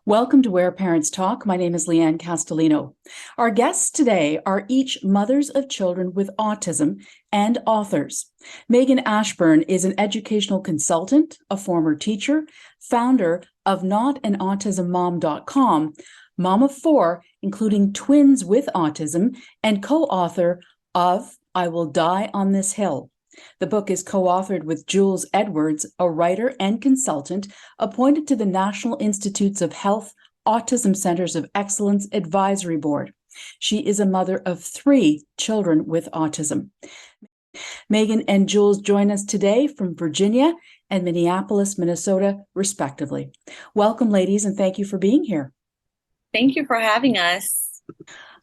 Welcome to Where Parents Talk. My name is Lianne Castelino. Our guests today are each mothers of children with autism and authors. Meghan Ashburn is an educational consultant, a former teacher, founder of notanautismmom.com, mom of four, including twins with autism, and co-author of I Will Die on This Hill. The book is co-authored with Jules Edwards, a writer and consultant appointed to the National Institutes of Health Autism Centers of Excellence Advisory Board. She is a mother of three children with autism. Meghan and Jules join us today from Virginia and Minneapolis, Minnesota, respectively. Welcome, ladies, and thank you for being here. Thank you for having us.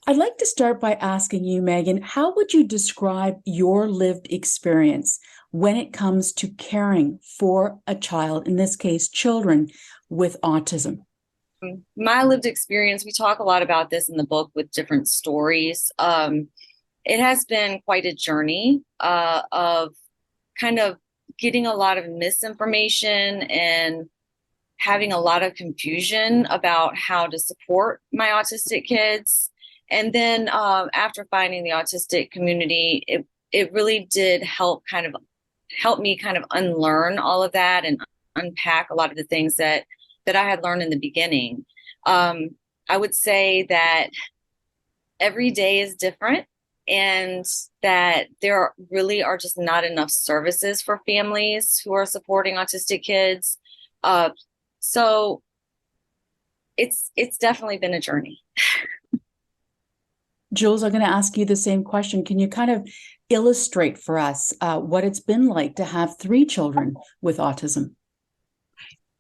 I'd like to start by asking you, Meghan, how would you describe your lived experience when it comes to caring for a child, in this case, children with autism? My lived experience, we talk a lot about this in the book with different stories. It has been quite a journey of kind of getting a lot of misinformation and having a lot of confusion about how to support my autistic kids. And then after finding the autistic community, it really did help me kind of unlearn all of that and unpack a lot of the things that I had learned in the beginning. I would say that every day is different and that there really are just not enough services for families who are supporting autistic kids. So it's definitely been a journey. Jules, I'm going to ask you the same question. Can you kind of illustrate for us what it's been like to have three children with autism?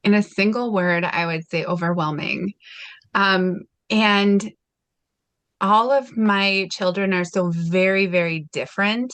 In a single word, I would say overwhelming. And all of my children are so very, very different.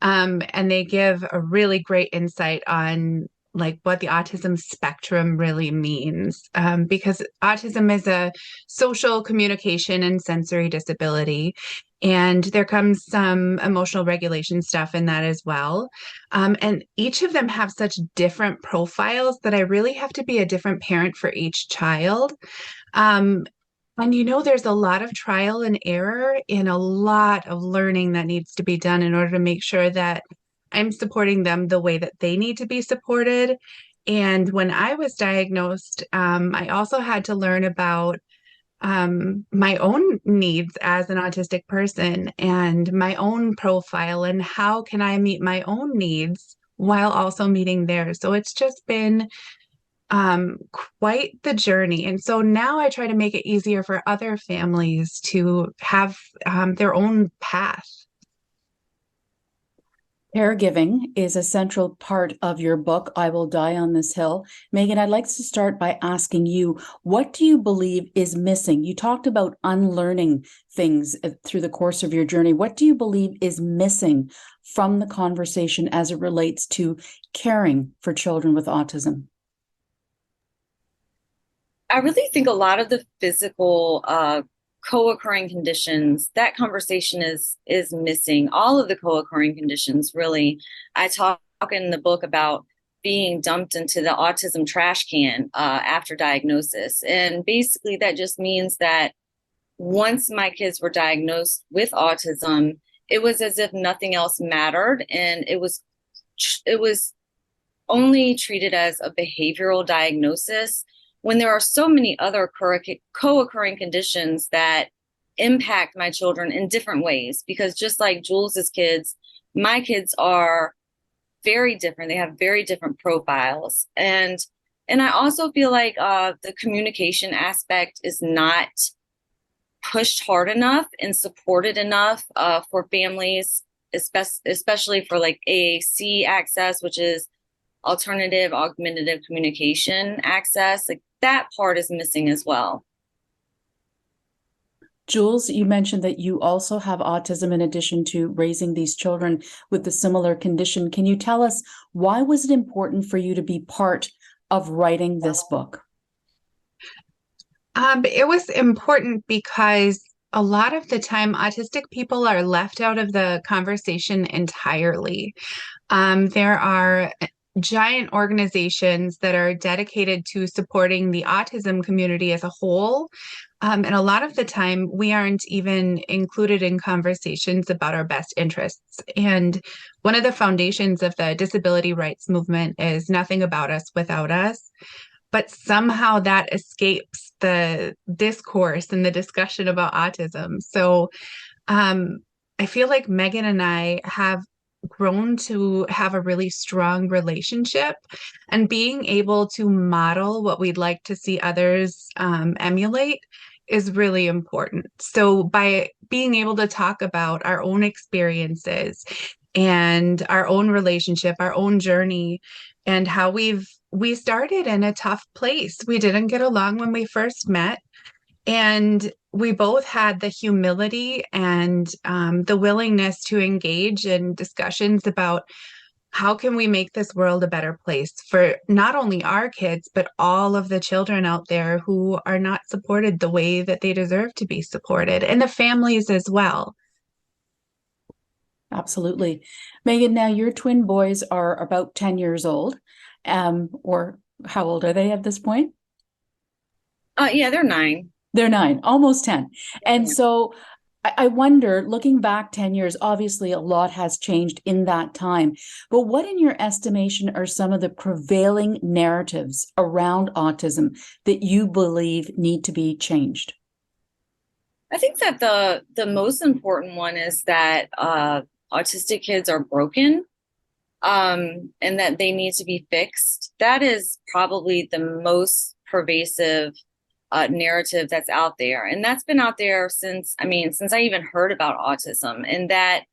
And they give a really great insight on like what the autism spectrum really means, because autism is a social communication and sensory disability. And there comes some emotional regulation stuff in that as well. And each of them have such different profiles that I really have to be a different parent for each child. And there's a lot of trial and error and a lot of learning that needs to be done in order to make sure that I'm supporting them the way that they need to be supported. And when I was diagnosed, I also had to learn about my own needs as an autistic person and my own profile and how can I meet my own needs while also meeting theirs. So it's just been quite the journey. And so now I try to make it easier for other families to have their own path. Caregiving is a central part of your book, I Will Die on This Hill. Meghan, I'd like to start by asking you, what do you believe is missing? You talked about unlearning things through the course of your journey. What do you believe is missing from the conversation as it relates to caring for children with autism? I really think a lot of the physical co-occurring conditions, that conversation is missing. All of the co-occurring conditions, really. I talk in the book about being dumped into the autism trash can after diagnosis. And basically that just means that once my kids were diagnosed with autism, it was as if nothing else mattered. And it was only treated as a behavioral diagnosis when there are so many other co-occurring conditions that impact my children in different ways. Because just like Jules's kids, my kids are very different. They have very different profiles. And I also feel like the communication aspect is not pushed hard enough and supported enough for families, especially for like AAC access, which is alternative augmentative communication access. Like that part is missing as well. Jules, you mentioned that you also have autism in addition to raising these children with a similar condition. Can you tell us, why was it important for you to be part of writing this book? It was important because a lot of the time autistic people are left out of the conversation entirely. There are giant organizations that are dedicated to supporting the autism community as a whole. And a lot of the time, we aren't even included in conversations about our best interests. And one of the foundations of the disability rights movement is nothing about us without us. But somehow that escapes the discourse and the discussion about autism. So I feel like Meghan and I have grown to have a really strong relationship, and being able to model what we'd like to see others emulate is really important. So by being able to talk about our own experiences and our own relationship, our own journey, and how we started in a tough place. We didn't get along when we first met. And we both had the humility and the willingness to engage in discussions about how can we make this world a better place for not only our kids, but all of the children out there who are not supported the way that they deserve to be supported, and the families as well. Absolutely. Meghan, now your twin boys are about 10 years old, or how old are they at this point? Yeah, they're 9. They're 9, almost 10. And Yeah. so I wonder, looking back 10 years, obviously a lot has changed in that time. But what, in your estimation, are some of the prevailing narratives around autism that you believe need to be changed? I think that the most important one is that autistic kids are broken, and that they need to be fixed. That is probably the most pervasive narrative that's out there, and that's been out there since I even heard about autism, and that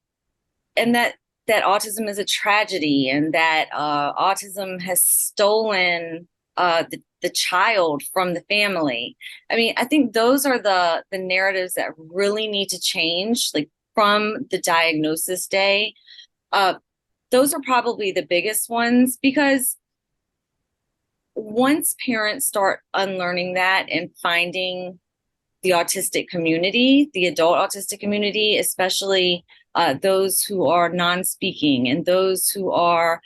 autism is a tragedy, and that autism has stolen the child from the family. I think those are the narratives that really need to change, like from the diagnosis day. Those are probably the biggest ones, because once parents start unlearning that and finding the autistic community, the adult autistic community, especially those who are non-speaking and those who are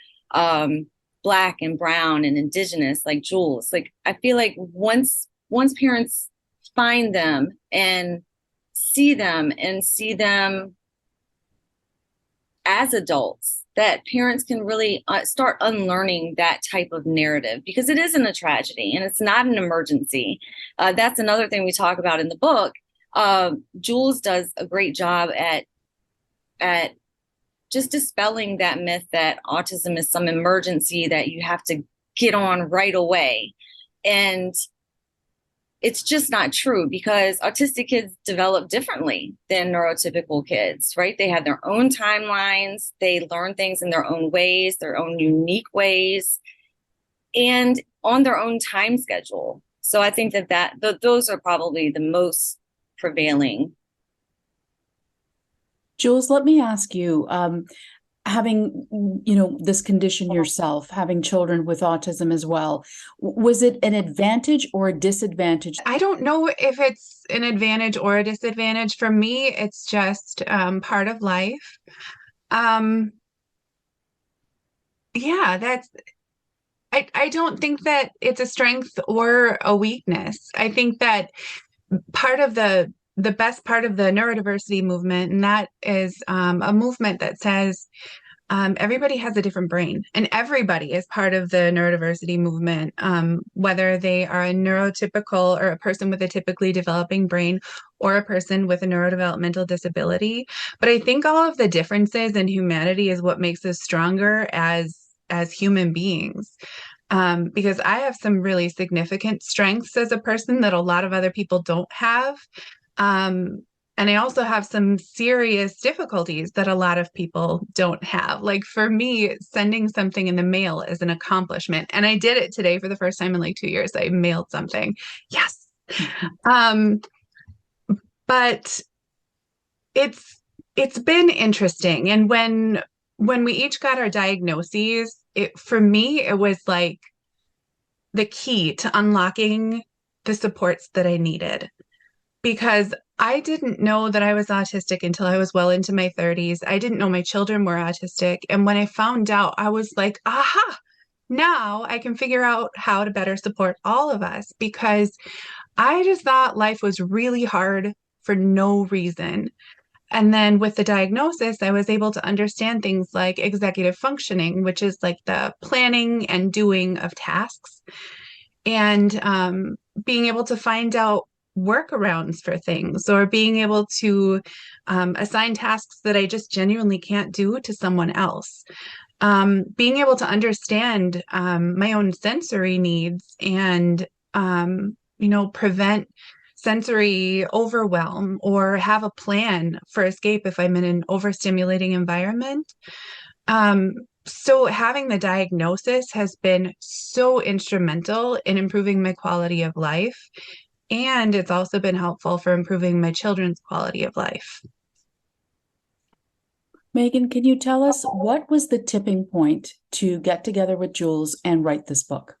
Black and brown and indigenous, like Jules, like I feel like once parents find them and see them as adults, that parents can really start unlearning that type of narrative, because it isn't a tragedy and it's not an emergency. That's another thing we talk about in the book. Jules does a great job at just dispelling that myth that autism is some emergency that you have to get on right away. And it's just not true, because autistic kids develop differently than neurotypical kids, right? They have their own timelines. They learn things in their own ways, their own unique ways, and on their own time schedule. So I think that those are probably the most prevailing. Jules, let me ask you, having, this condition yourself, having children with autism as well, was it an advantage or a disadvantage? I don't know if it's an advantage or a disadvantage. For me, it's just part of life. Yeah, I don't think that it's a strength or a weakness. I think that part of the best part of the neurodiversity movement, and that is a movement that says everybody has a different brain, and everybody is part of the neurodiversity movement, whether they are a neurotypical or a person with a typically developing brain or a person with a neurodevelopmental disability. But I think all of the differences in humanity is what makes us stronger as human beings. Because I have some really significant strengths as a person that a lot of other people don't have. And I also have some serious difficulties that a lot of people don't have. Like for me, sending something in the mail is an accomplishment. And I did it today for the first time in like 2 years. I mailed something. Yes. But it's been interesting. And when we each got our diagnoses, for me, it was like the key to unlocking the supports that I needed, because I didn't know that I was autistic until I was well into my 30s. I didn't know my children were autistic. And when I found out, I was like, aha, now I can figure out how to better support all of us, because I just thought life was really hard for no reason. And then with the diagnosis, I was able to understand things like executive functioning, which is like the planning and doing of tasks, and being able to find out workarounds for things, or being able to assign tasks that I just genuinely can't do to someone else. Being able to understand my own sensory needs and, prevent sensory overwhelm, or have a plan for escape if I'm in an overstimulating environment. So having the diagnosis has been so instrumental in improving my quality of life. And it's also been helpful for improving my children's quality of life. Meghan, can you tell us what was the tipping point to get together with Jules and write this book?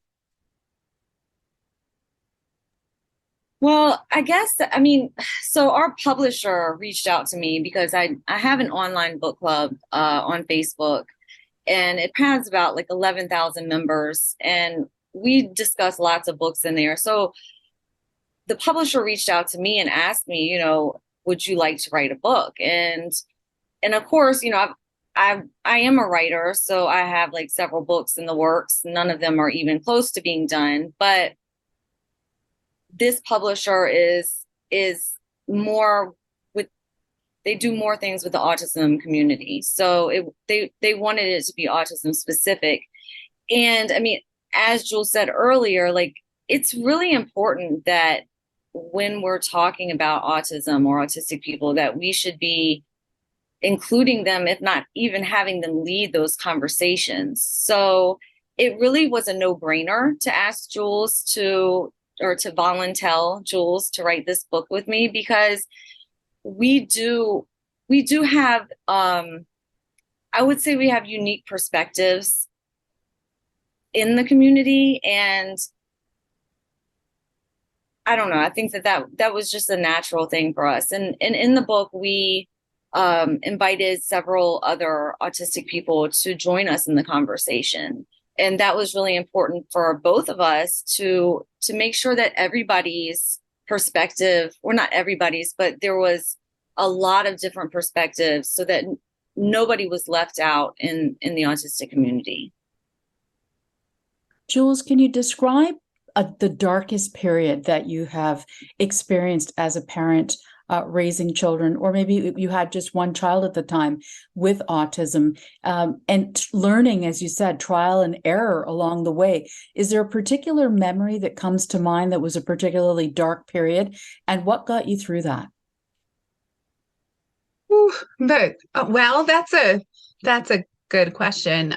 Well, I guess, I mean, so our publisher reached out to me because I have an online book club on Facebook, and it has about like 11,000 members, and we discuss lots of books in there. So the publisher reached out to me and asked me, would you like to write a book? And of course, I am a writer, so I have like several books in the works. None of them are even close to being done, but this publisher is more with, they do more things with the autism community. So they wanted it to be autism specific. And I mean, as Jules said earlier, like, it's really important that when we're talking about autism or autistic people, that we should be including them, if not even having them lead those conversations. So it really was a no-brainer to ask Jules to volunteer Jules to write this book with me, because we do have, I would say we have unique perspectives in the community. And I don't know, I think that was just a natural thing for us. And in the book, we invited several other autistic people to join us in the conversation. And that was really important for both of us to make sure that everybody's perspective, or not everybody's, but there was a lot of different perspectives, so that nobody was left out in the autistic community. Jules, can you describe the darkest period that you have experienced as a parent raising children, or maybe you had just one child at the time with autism, and learning, as you said, trial and error along the way? Is there a particular memory that comes to mind that was a particularly dark period, and what got you through that? Well, that's a good question.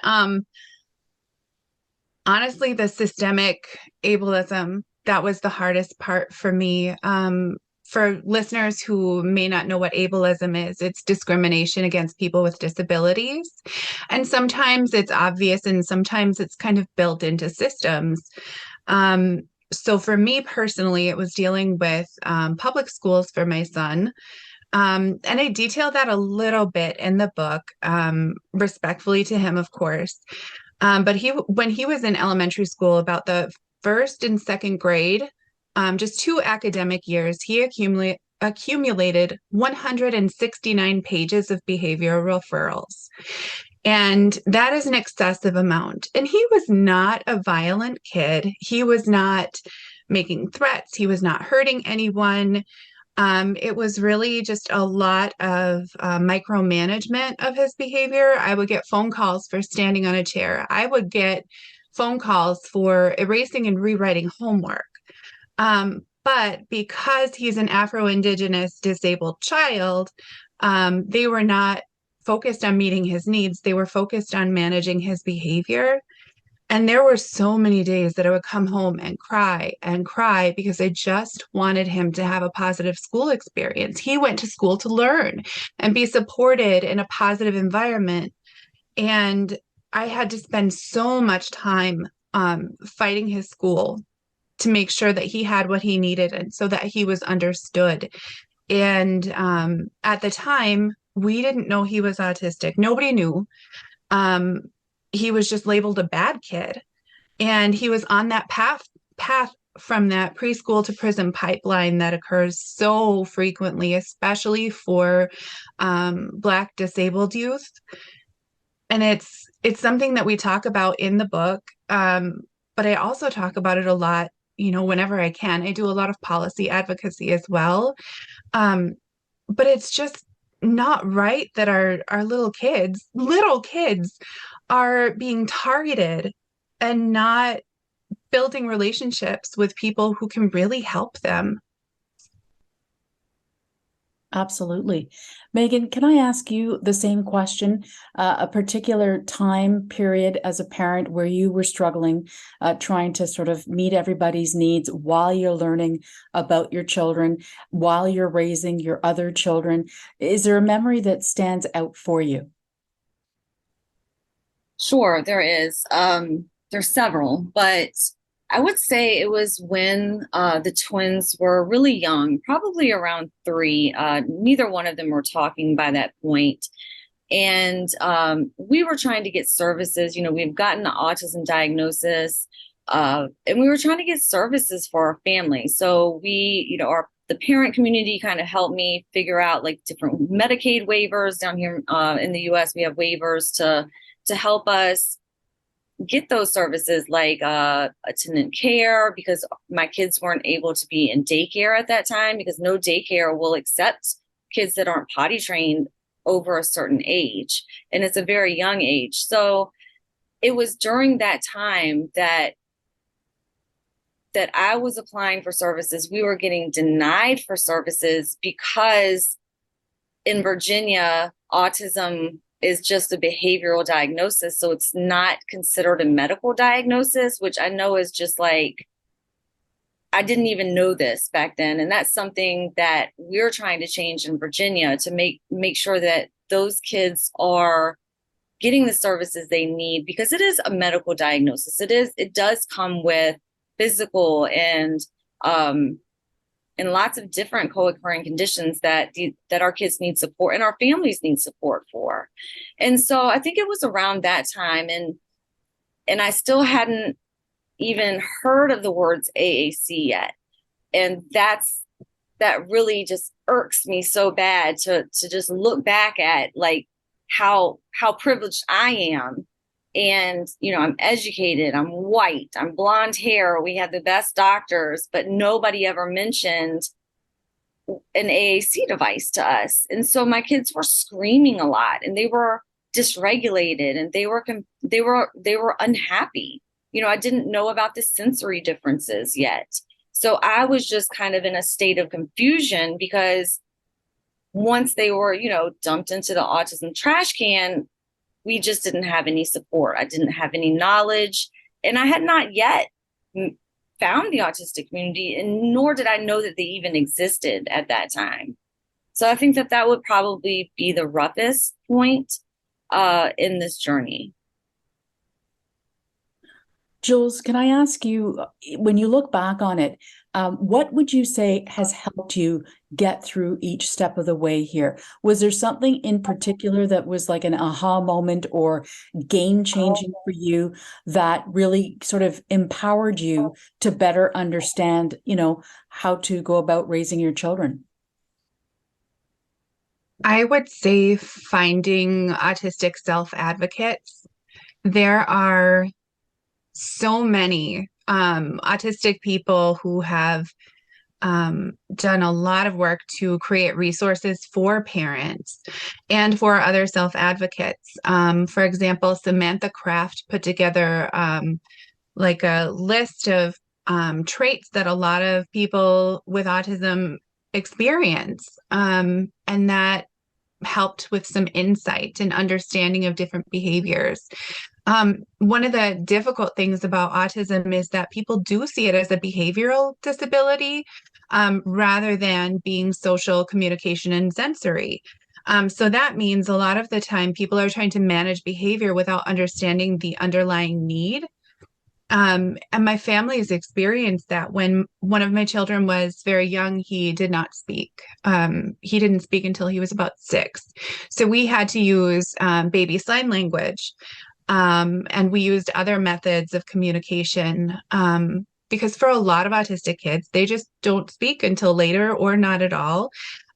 Honestly, the systemic ableism, that was the hardest part for me. For listeners who may not know what ableism is, it's discrimination against people with disabilities. And sometimes it's obvious, and sometimes it's kind of built into systems. So for me personally, it was dealing with public schools for my son. And I detail that a little bit in the book, respectfully to him, of course. But when he was in elementary school, about the first and second grade, just 2 academic years, he accumulated 169 pages of behavioral referrals. And that is an excessive amount. And he was not a violent kid. He was not making threats. He was not hurting anyone. It was really just a lot of micromanagement of his behavior. I would get phone calls for standing on a chair. I would get phone calls for erasing and rewriting homework. But because he's an Afro-Indigenous disabled child, they were not focused on meeting his needs. They were focused on managing his behavior. And there were so many days that I would come home and cry because I just wanted him to have a positive school experience. He went to school to learn and be supported in a positive environment. And I had to spend so much time fighting his school to make sure that he had what he needed, and so that he was understood. And at the time, we didn't know he was autistic. Nobody knew. He was just labeled a bad kid. And he was on that path from that preschool to prison pipeline that occurs so frequently, especially for Black disabled youth. And it's something that we talk about in the book, but I also talk about it a lot, whenever I can. I do a lot of policy advocacy as well. But it's just not right that our little kids are being targeted and not building relationships with people who can really help them. Absolutely. Meghan, can I ask you the same question? A particular time period as a parent where you were struggling, trying to sort of meet everybody's needs while you're learning about your children, while you're raising your other children. Is there a memory that stands out for you? Sure, there is. There's several, but I would say it was when the twins were really young, probably around 3. Neither one of them were talking by that point. And we were trying to get services. We've gotten an autism diagnosis, and we were trying to get services for our family. So the parent community kind of helped me figure out like different Medicaid waivers down here in the US. We have waivers to help us get those services like attendant care, because my kids weren't able to be in daycare at that time because no daycare will accept kids that aren't potty trained over a certain age. And it's a very young age. So it was during that time that I was applying for services. We were getting denied for services because in Virginia, autism is just a behavioral diagnosis. So it's not considered a medical diagnosis, which I know is just like, I didn't even know this back then. And that's something that we're trying to change in Virginia to make sure that those kids are getting the services they need, because it is a medical diagnosis. It does come with physical and lots of different co-occurring conditions that our kids need support and our families need support for. And so I think it was around that time, and I still hadn't even heard of the words AAC yet. And that really just irks me so bad to just look back at like how privileged I am. And, I'm educated, I'm white, I'm blonde hair, we have the best doctors, but nobody ever mentioned an AAC device to us. And so my kids were screaming a lot, and they were dysregulated, and they were unhappy. I didn't know about the sensory differences yet. So I was just kind of in a state of confusion, because once they were, dumped into the autism trash can, we just didn't have any support. I didn't have any knowledge, and I had not yet found the autistic community, and nor did I know that they even existed at that time. So I think that would probably be the roughest point in this journey. Jules, can I ask you, when you look back on it, what would you say has helped you get through each step of the way here? Was there something in particular that was like an aha moment or game changing for you that really sort of empowered you to better understand, how to go about raising your children? I would say finding autistic self-advocates. There are so many autistic people who have done a lot of work to create resources for parents and for other self-advocates. For example, Samantha Kraft put together like a list of traits that a lot of people with autism experience, and that helped with some insight and understanding of different behaviors. One of the difficult things about autism is that people do see it as a behavioral disability, rather than being social, communication, and sensory. So that means a lot of the time people are trying to manage behavior without understanding the underlying need. And my family has experienced that. When one of my children was very young, he did not speak. He didn't speak until he was about 6. So we had to use baby sign language. And we used other methods of communication, because for a lot of autistic kids, they just don't speak until later or not at all.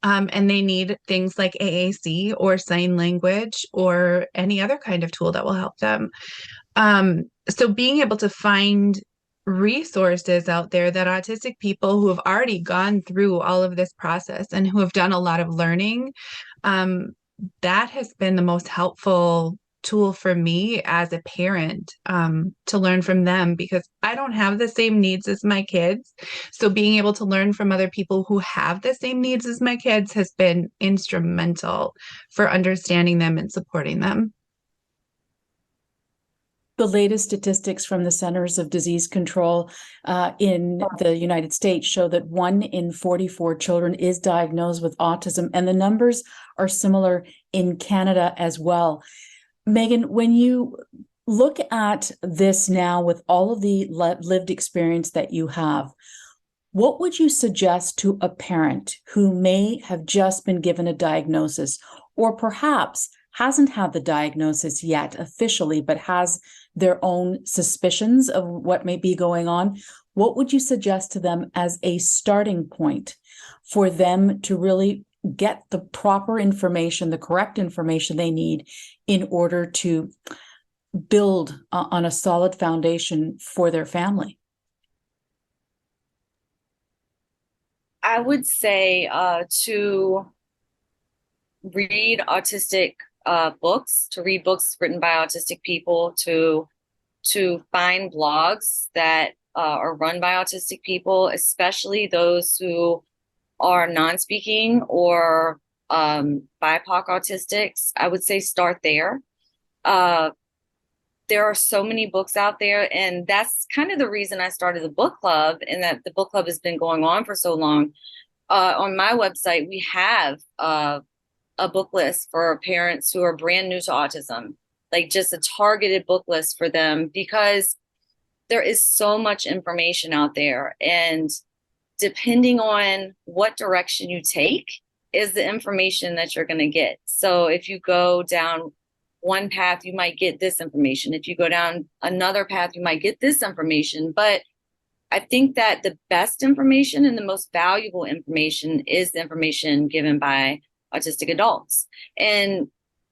And they need things like AAC or sign language or any other kind of tool that will help them. So being able to find resources out there that autistic people who have already gone through all of this process and who have done a lot of learning, um, that has been the most helpful tool for me as a parent, to learn from them, because I don't have the same needs as my kids. So being able to learn from other people who have the same needs as my kids has been instrumental for understanding them and supporting them. The latest statistics from the Centers of Disease Control in the United States show that 1 in 44 children is diagnosed with autism, and the numbers are similar in Canada as well. Meghan, when you look at this now with all of the lived experience that you have, what would you suggest to a parent who may have just been given a diagnosis, or perhaps hasn't had the diagnosis yet officially, but has their own suspicions of what may be going on? What would you suggest to them as a starting point for them to really get the proper information, the correct information they need in order to build on a solid foundation for their family? I would say to read autistic books, to read books written by autistic people, to find blogs that are run by autistic people, especially those who are non-speaking or BIPOC autistics. I would say start there. There are so many books out there, and that's kind of the reason I started the book club, and that the book club has been going on for so long. On my website, we have a book list for parents who are brand new to autism, like just a targeted book list for them, because there is so much information out there. And depending on what direction you take is the information that you're going to get. So if you go down one path, you might get this information. If you go down another path, you might get this information. But I think that the best information and the most valuable information is the information given by autistic adults. And,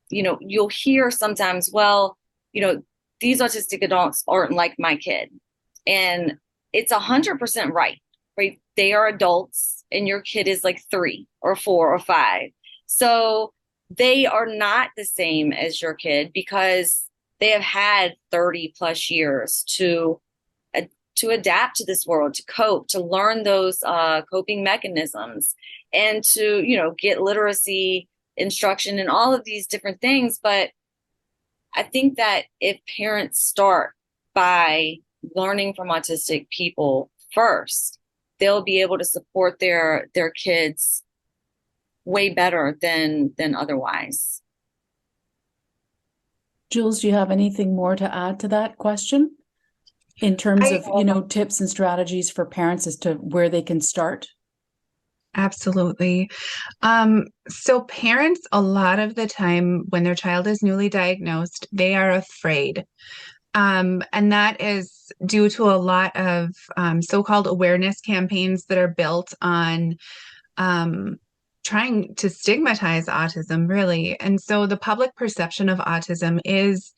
you'll hear sometimes, well, these autistic adults aren't like my kid. And it's 100% right? They are adults and your kid is like 3 or 4 or 5. So they are not the same as your kid because they have had 30 plus years to adapt to this world, to cope, to learn those coping mechanisms, and to, get literacy instruction and all of these different things. But I think that if parents start by learning from autistic people first, they'll be able to support their kids way better than otherwise. Jules, do you have anything more to add to that question in terms of, tips and strategies for parents as to where they can start? Absolutely. So parents, a lot of the time when their child is newly diagnosed, they are afraid. And that is due to a lot of so-called awareness campaigns that are built on trying to stigmatize autism, really. And so the public perception of autism is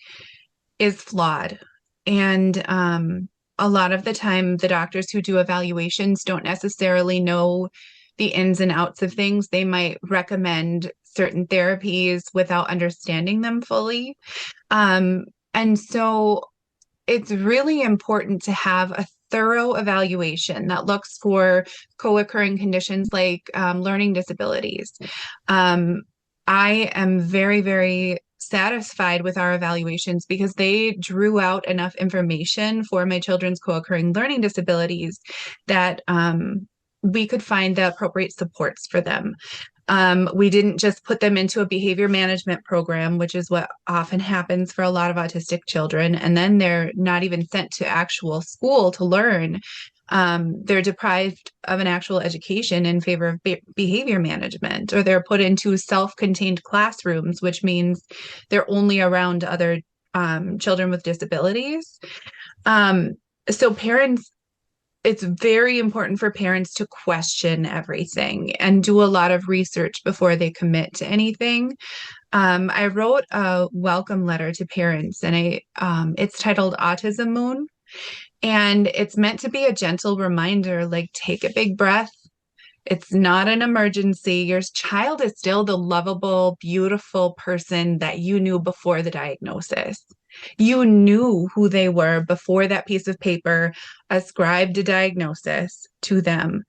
flawed. And a lot of the time, the doctors who do evaluations don't necessarily know the ins and outs of things. They might recommend certain therapies without understanding them fully. And so it's really important to have a thorough evaluation that looks for co-occurring conditions like learning disabilities. I am very, very satisfied with our evaluations because they drew out enough information for my children's co-occurring learning disabilities that we could find the appropriate supports for them. We didn't just put them into a behavior management program, which is what often happens for a lot of autistic children, and then they're not even sent to actual school to learn. They're deprived of an actual education in favor of behavior management, or they're put into self-contained classrooms, which means they're only around other children with disabilities. So parents, it's very important for parents to question everything and do a lot of research before they commit to anything. I wrote a welcome letter to parents, and it's titled Autism Moon. And it's meant to be a gentle reminder, like, take a big breath. It's not an emergency. Your child is still the lovable, beautiful person that you knew before the diagnosis. You knew who they were before that piece of paper ascribed a diagnosis to them.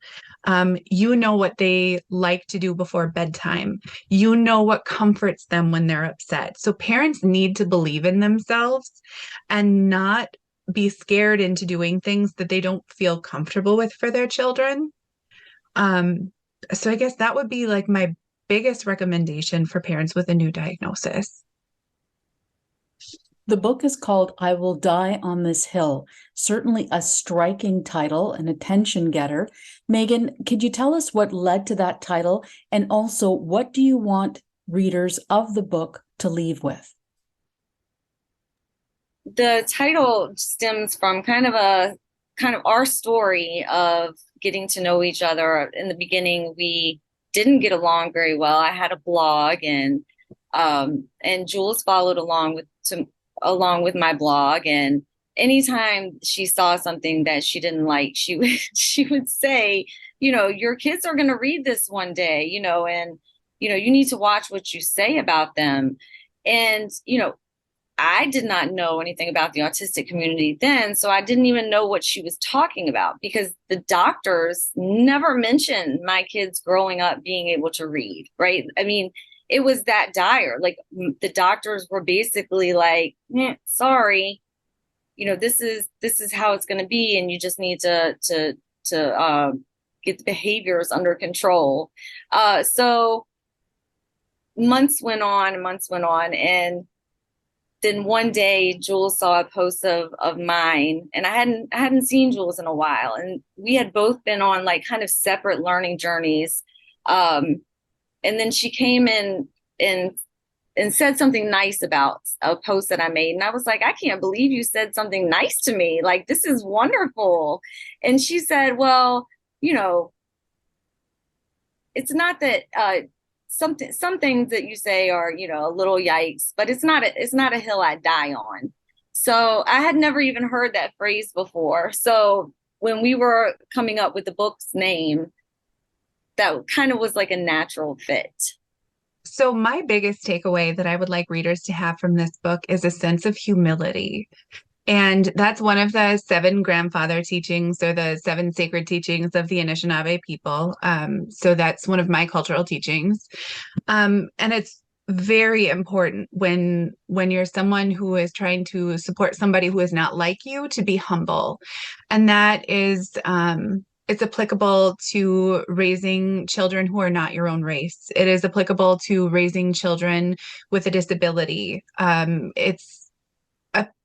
You know what they like to do before bedtime. You know what comforts them when they're upset. So parents need to believe in themselves and not be scared into doing things that they don't feel comfortable with for their children. Um, so I guess that would be like my biggest recommendation for parents with a new diagnosis. The book is called I Will Die on This Hill. Certainly a striking title, an attention getter. Meghan, could you tell us what led to that title? And also, what do you want readers of the book to leave with? The title stems from kind of our story of getting to know each other. In the beginning, we didn't get along very well. I had a blog, and Jules followed along with my blog. And anytime she saw something that she didn't like, she would say, your kids are going to read this one day, and you need to watch what you say about them. And I did not know anything about the autistic community then, so I didn't even know what she was talking about, because the doctors never mentioned my kids growing up being able to read, right? I mean, it was that dire. Like, the doctors were basically like, sorry, this is how it's going to be, and you just need to get the behaviors under control. So months went on, and then one day Jules saw a post of mine, and I hadn't seen Jules in a while, and we had both been on like kind of separate learning journeys. And then she came in and said something nice about a post that I made, and I was like, I can't believe you said something nice to me. Like, this is wonderful. And she said, well, it's not that some things that you say are, a little yikes, but it's not a hill I die on. So I had never even heard that phrase before. So when we were coming up with the book's name, that kind of was like a natural fit. So my biggest takeaway that I would like readers to have from this book is a sense of humility. And that's one of the 7 grandfather teachings, or the 7 sacred teachings of the Anishinaabe people. So that's one of my cultural teachings. And it's very important when you're someone who is trying to support somebody who is not like you, to be humble. And that is, it's applicable to raising children who are not your own race. It is applicable to raising children with a disability. It's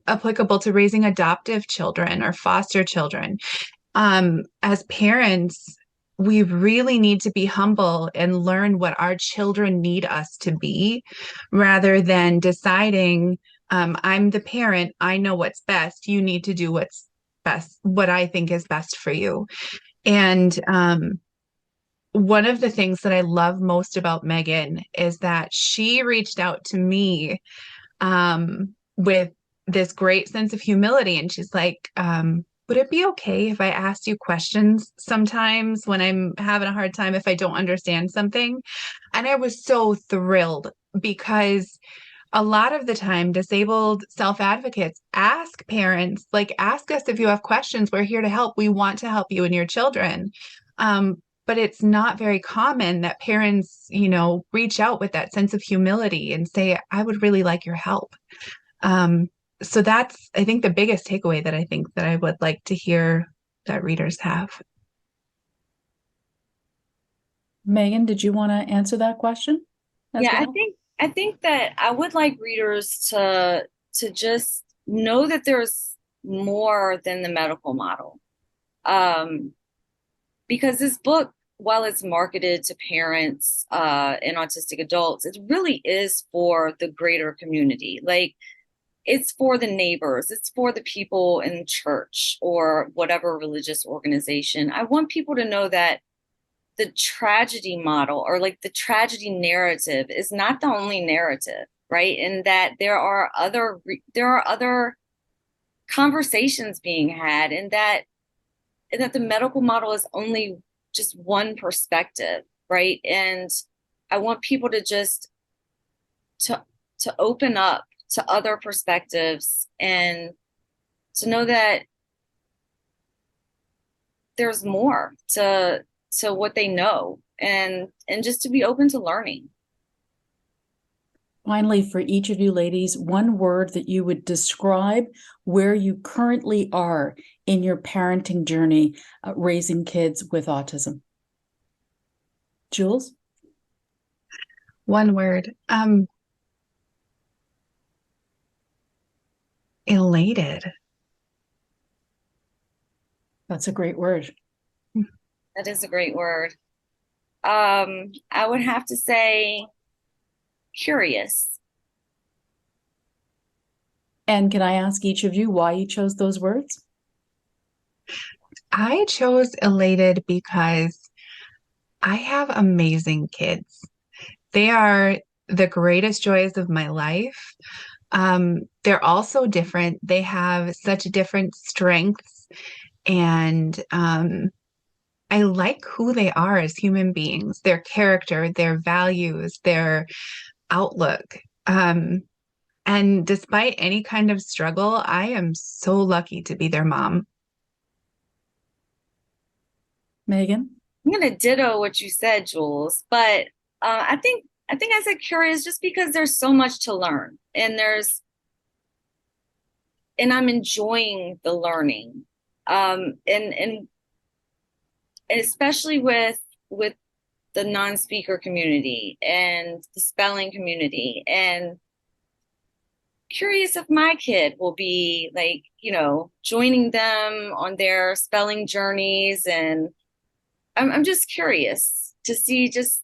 applicable to raising adoptive children or foster children. As parents, we really need to be humble and learn what our children need us to be, rather than deciding, I'm the parent, I know what's best, you need to do what's best, what I think is best for you. And one of the things that I love most about Meghan is that she reached out to me with this great sense of humility. And she's like, would it be okay if I asked you questions sometimes when I'm having a hard time, if I don't understand something? And I was so thrilled, because a lot of the time, disabled self-advocates ask parents, like, ask us if you have questions. We're here to help. We want to help you and your children. But it's not very common that parents, reach out with that sense of humility and say, I would really like your help. So that's, I think, the biggest takeaway that I would like to hear that readers have. Meghan, did you want to answer that question as Yeah, well? I think that I would like readers to just know that there's more than the medical model. Because this book, while it's marketed to parents and autistic adults, it really is for the greater community. Like, it's for the neighbors, it's for the people in church or whatever religious organization. I want people to know that the tragedy model, or like the tragedy narrative, is not the only narrative, right? And that there are other conversations being had, and that the medical model is only just one perspective, right? And I want people to just to open up to other perspectives, and to know that there's more to what they know, and just to be open to learning. Finally, for each of you ladies, one word that you would describe where you currently are in your parenting journey, raising kids with autism. Jules? One word. Elated. That's a great word. That is a great word. I would have to say curious. And can I ask each of you why you chose those words? I chose elated because I have amazing kids. They are the greatest joys of my life. They're all so different. They have such different strengths, and I like who they are as human beings, their character, their values, their outlook. And despite any kind of struggle, I am so lucky to be their mom. Meghan? I'm gonna ditto what you said, Jules, but I think I said curious just because there's so much to learn, and I'm enjoying the learning, and especially with the non-speaker community and the spelling community, and curious if my kid will be like, joining them on their spelling journeys, and I'm just curious to see just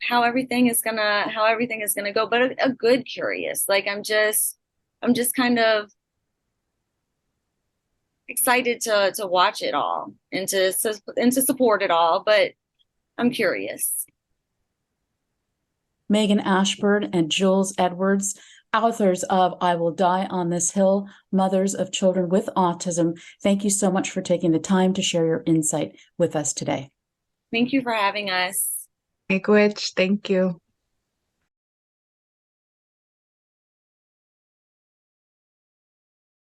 how everything is gonna go, but a good curious. Like I'm just kind of excited to watch it all, and to support it all, but I'm curious. Meghan Ashburn and Jules Edwards, authors of I Will Die on This Hill, Mothers of Children with Autism. Thank you so much for taking the time to share your insight with us today. Thank you for having us. Make Witch, thank you.